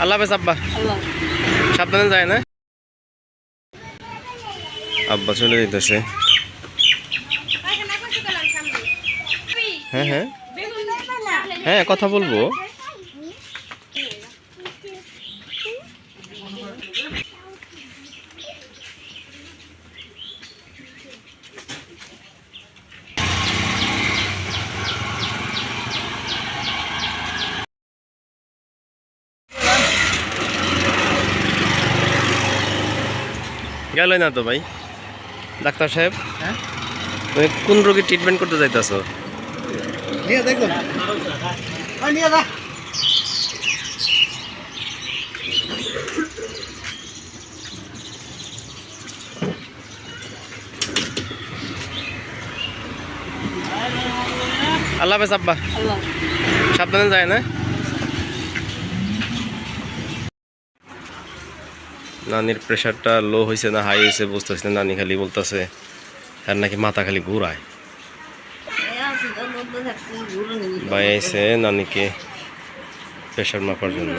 আল্লাহ হাফেজ আব্বা, সাবধানে যায় না। আব্বা চলে যেতেছে। হ্যাঁ হ্যাঁ হ্যাঁ, কথা বলবো। গেলই না তো ভাই। ডাক্তার সাহেব, তুমি কোন রোগীর ট্রিটমেন্ট করতে যাইতেছো? আল্লাহ হাফেজ আব্বা, সাবধানে যায় না। নানির প্রেশারটা লো হয়েছে না হাই হয়েছে বুঝতেছি না। নানি খালি বলতেছে আর নাকি মাথা খালি ঘুরায়। ভাই আইছে নানিকে প্রেশার মাপার জন্য।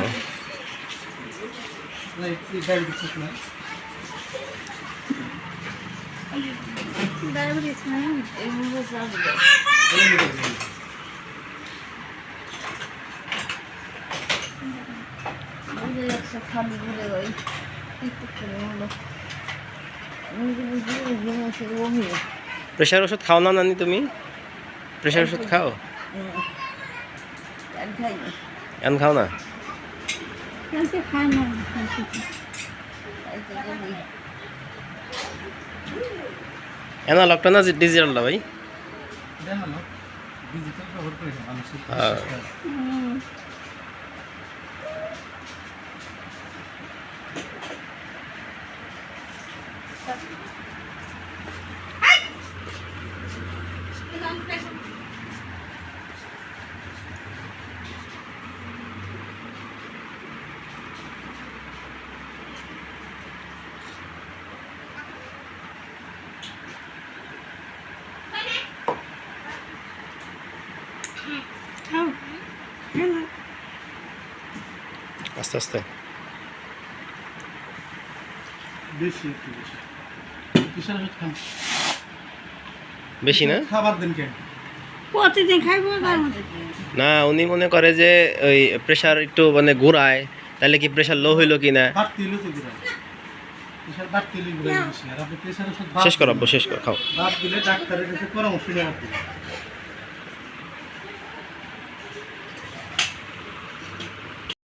প্রেশার ওষুধ খাও না নানি তুমি? প্রেশার ওষুধ খাও? এখন খাও না? এনা লকটা না ডিজিটালটা ভাই? আস্তে আস্তে বেশি না খাবার দেন কেন? প্রতিদিন খাইবো না। উনি মনে করে যে ওই প্রেশার একটু মানে ঘোরায়, তাহলে কি প্রেশার লো হইলো কিনা। শেষ করাবো, শেষ কর, খাও। বাদ দিলে ডাক্তারের কাছে পরামর্শ নেওয়া।